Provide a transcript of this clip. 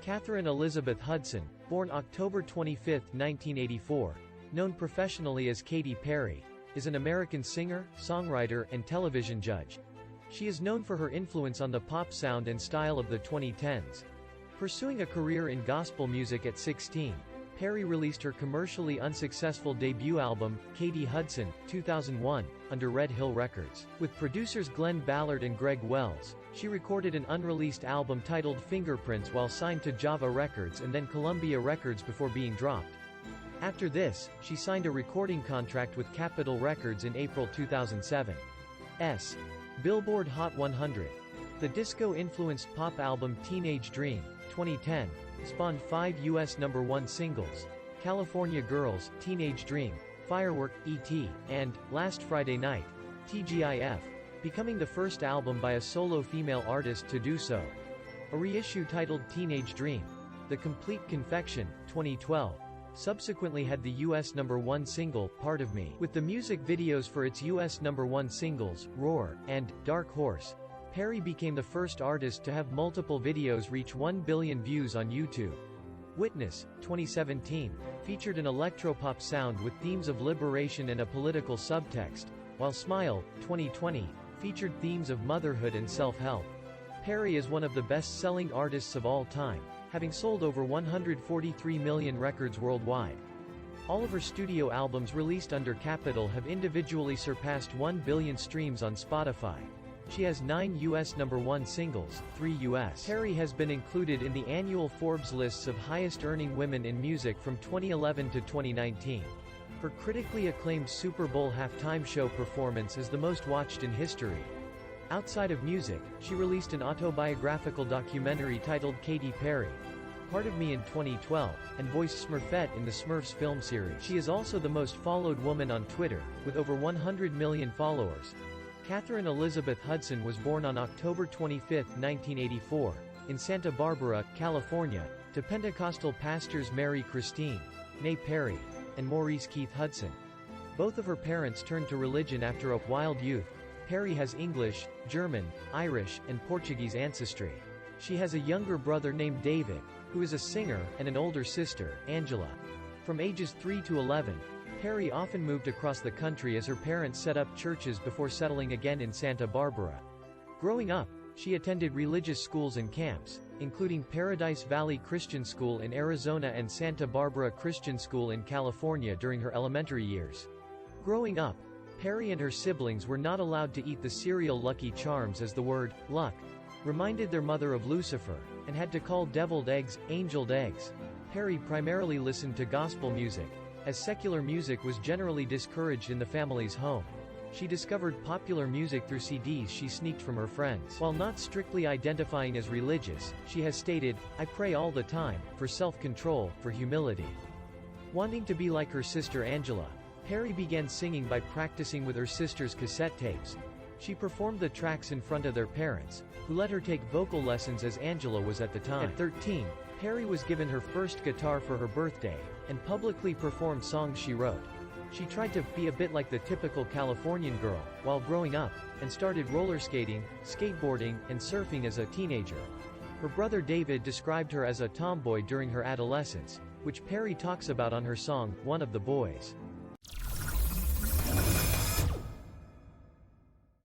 Katheryn Elizabeth Hudson, born October 25, 1984, known professionally as Katy Perry, is an American singer, songwriter, and television judge. She is known for her influence on the pop sound and style of the 2010s. Pursuing a career in gospel music at 16, Perry released her commercially unsuccessful debut album, Katy Hudson, 2001, under Red Hill Records. With producers Glen, Ballard and Greg Wells, she recorded an unreleased album titled Fingerprints while signed to Java Records and then Columbia Records before being dropped. After this, she signed a recording contract with Capitol Records in April 2007. Billboard Hot 100. The disco-influenced pop album Teenage Dream, 2010, spawned 5 U.S. #1 singles: California Girls, Teenage Dream, Firework, E.T., and, Last Friday Night, T.G.I.F., becoming the first album by a solo female artist to do so. A reissue titled Teenage Dream, The Complete Confection, 2012, subsequently had the U.S. #1 single, Part of Me. With the music videos for its U.S. #1 singles, Roar, and Dark Horse, Perry became the first artist to have multiple videos reach 1 billion views on YouTube. Witness, 2017, featured an electropop sound with themes of liberation and a political subtext, while Smile, 2020, featured themes of motherhood and self-help. Perry is one of the best-selling artists of all time, having sold over 143 million records worldwide. All of her studio albums released under Capitol have individually surpassed 1 billion streams on Spotify. She has 9 U.S. #1 singles, 3 U.S. Perry has been included in the annual Forbes lists of highest-earning women in music from 2011 to 2019. Her critically acclaimed Super Bowl halftime show performance is the most watched in history. Outside of music, she released an autobiographical documentary titled Katy Perry, Part of Me in 2012, and voiced Smurfette in the Smurfs film series. She is also the most followed woman on Twitter, with over 100 million followers. Katheryn Elizabeth Hudson was born on October 25, 1984, in Santa Barbara, California, to Pentecostal pastors Mary Christine, née Perry, and Maurice Keith Hudson. Both of her parents turned to religion after a wild youth. Perry has English, German, Irish, and Portuguese ancestry. She has a younger brother named David, who is a singer, and an older sister, Angela. From ages 3 to 11, Perry often moved across the country as her parents set up churches before settling again in Santa Barbara. Growing up, she attended religious schools and camps, including Paradise Valley Christian School in Arizona and Santa Barbara Christian School in California during her elementary years. Growing up, Perry and her siblings were not allowed to eat the cereal Lucky Charms as the word luck reminded their mother of Lucifer, and had to call deviled eggs angeled eggs. Perry primarily listened to gospel music, as secular music was generally discouraged in the family's home. She discovered popular music through CDs she sneaked from her friends. While not strictly identifying as religious, she has stated, "I pray all the time, for self-control, for humility." Wanting to be like her sister Angela, Perry began singing by practicing with her sister's cassette tapes. She performed the tracks in front of their parents, who let her take vocal lessons as Angela was at the time. At 13, Perry was given her first guitar for her birthday, and publicly performed songs she wrote. She tried to be a bit like the typical Californian girl, while growing up, and started roller skating, skateboarding, and surfing as a teenager. Her brother David described her as a tomboy during her adolescence, which Perry talks about on her song, One of the Boys.